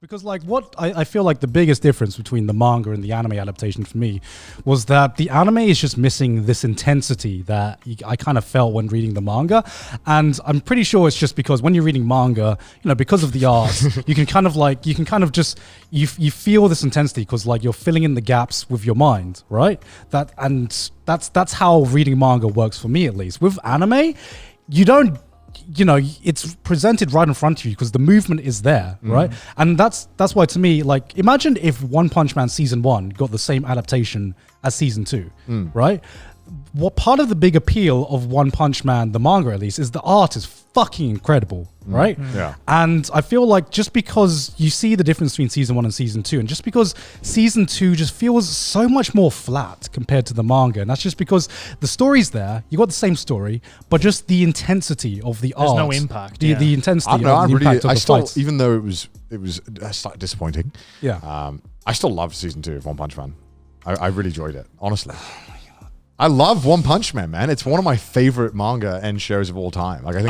Because like what I feel like the biggest difference between the manga and the anime adaptation for me was that the anime is just missing this intensity that I kind of felt when reading the manga. And I'm pretty sure it's just because when you're reading manga, because of the art, you can kind of just you feel this intensity because like you're filling in the gaps with your mind, right? That's how reading manga works for me, at least. With anime, you don't, it's presented right in front of you because the movement is there, right? And that's why, to me, like, imagine if One Punch Man season 1 got the same adaptation as season 2, right? What part of the big appeal of One Punch Man, the manga at least, is the art is fucking incredible, right? Yeah. And I feel like just because you see the difference between season 1 and season 2, and just because season 2 just feels so much more flat compared to the manga, and that's just because the story's there, you got the same story, but just the intensity of the art. There's no impact. The intensity I of the impact of the still, fights. even though it was slightly disappointing. Yeah. I still loved season 2 of One Punch Man. I really enjoyed it, honestly. I love One Punch Man, man. It's one of my favorite manga and shows of all time. Like I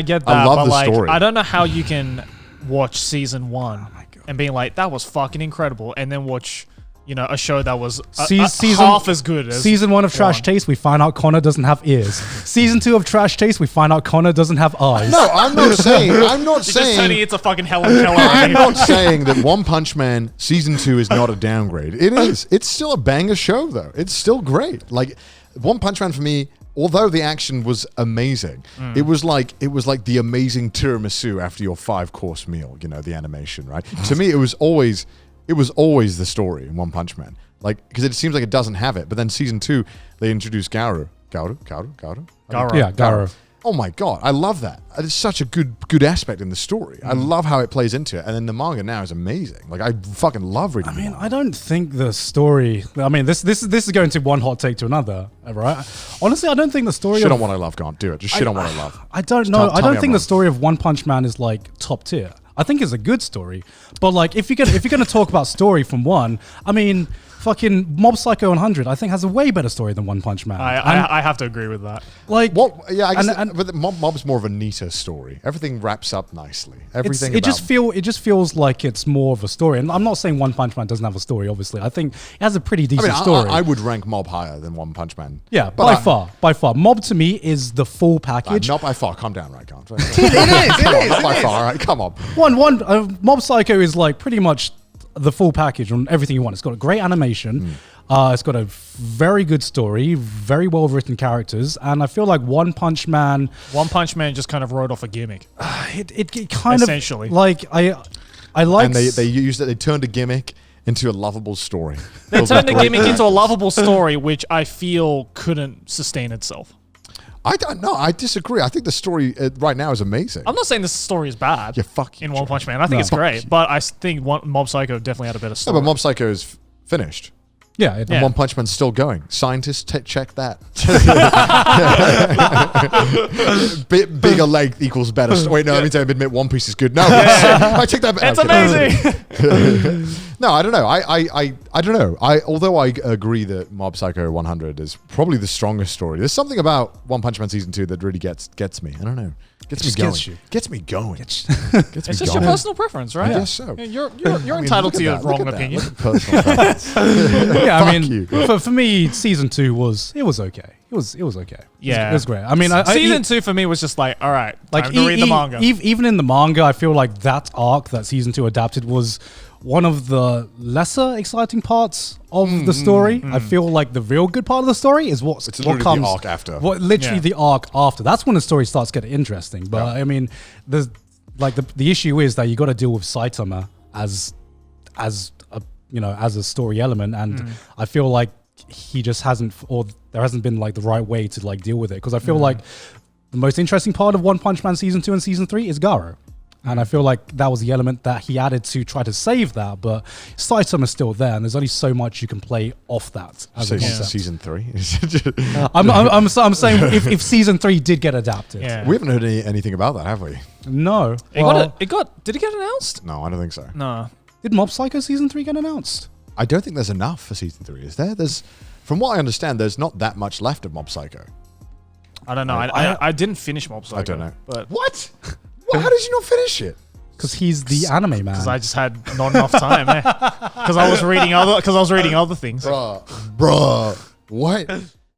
get that. I love but the like, story. I don't know how you can watch season 1 and being like, that was fucking incredible, and then watch, a show that was half as good as season 1 of Trash Taste. We find out Connor doesn't have ears. Season 2 of Trash Taste. We find out Connor doesn't have eyes. No, I'm not saying. You're just turning it's a fucking Helen Keller. I'm not saying that One Punch Man season 2 is not a downgrade. It is. It's still a banger show, though. It's still great. Like One Punch Man for me, although the action was amazing, it was like the amazing tiramisu after your 5-course meal. The animation, right? To me, it was always the story in One Punch Man. Like, because it seems like it doesn't have it, but then season 2 they introduced Garu. Garo. Yeah, Garo. Oh my god, I love that. It's such a good aspect in the story. I love how it plays into it, and then the manga now is amazing. Like, I fucking love reading. I mean, I don't think the story. I mean, this is going to one hot take to another, right? Honestly, I don't think the story. Shit on what I love, can't do it. Just shit on what I love. I don't know. I don't think the story of One Punch Man is like top tier. I think it's a good story, but like if you're gonna talk about story from one, I mean, fucking Mob Psycho 100, I think has a way better story than One Punch Man. I have to agree with that. Like, what? Yeah, I guess. But Mob's more of a neater story. Everything wraps up nicely. Everything. It just feels like it's more of a story. And I'm not saying One Punch Man doesn't have a story. Obviously, I think it has a pretty decent story. I would rank Mob higher than One Punch Man. Yeah, by far. Mob to me is the full package. Not by far. Calm down, right, Grant? It is. Not by far. All right, come on. Mob Psycho is like pretty much the full package on everything you want. It's got a great animation. It's got a very good story, very well written characters, and I feel like One Punch Man just kind of wrote off a gimmick. It kind essentially of like I like, and they used it. They turned a gimmick into a lovable story. They turned the gimmick into a lovable story, which I feel couldn't sustain itself. I don't know. I disagree. I think the story right now is amazing. I'm not saying this story is bad. Yeah, fuck you, in One Punch Man. I think it's great, but I think Mob Psycho definitely had a better story. No, but Mob Psycho is finished. Yeah, and One Punch Man's still going. Scientists, check that. Bigger length equals better. Wait, no, I mean to admit One Piece is good. No, I take that back. It's amazing. No, I don't know. I don't know. Although I agree that Mob Psycho 100 is probably the strongest story. There's something about One Punch Man season 2 that really gets me. I don't know. Gets me going. Gets me going. It's just your personal preference, right? I guess so. You're entitled to your wrong opinion. Personal preference. Yeah, I mean, for me, season 2 was okay. It was okay. Yeah, it was great. I mean, season 2 for me was just like, all right, time to read the manga. Even in the manga, I feel like that arc that season 2 adapted was one of the lesser exciting parts of the story. I feel like the real good part of the story is what comes the arc after. The arc after. That's when the story starts getting interesting. But I mean, there's like the issue is that you got to deal with Saitama as a story element, and I feel like he just hasn't, or there hasn't been like the right way to like deal with it, because I feel like the most interesting part of One Punch Man season 2 and season 3 is Garo. And I feel like that was the element that he added to try to save that, but Saitama is still there, and there's only so much you can play off that as a concept. Season 3? I'm saying if season 3 did get adapted. Yeah. We haven't heard anything about that, have we? No. Did it get announced? No, I don't think so. No. Did Mob Psycho season 3 get announced? I don't think there's enough for season 3, is there? From what I understand, there's not that much left of Mob Psycho. I don't know. I didn't finish Mob Psycho. I don't know. But what? How did you not finish it? Because he's the anime man. Because I just had not enough time. Because I was reading other things. Bruh, what?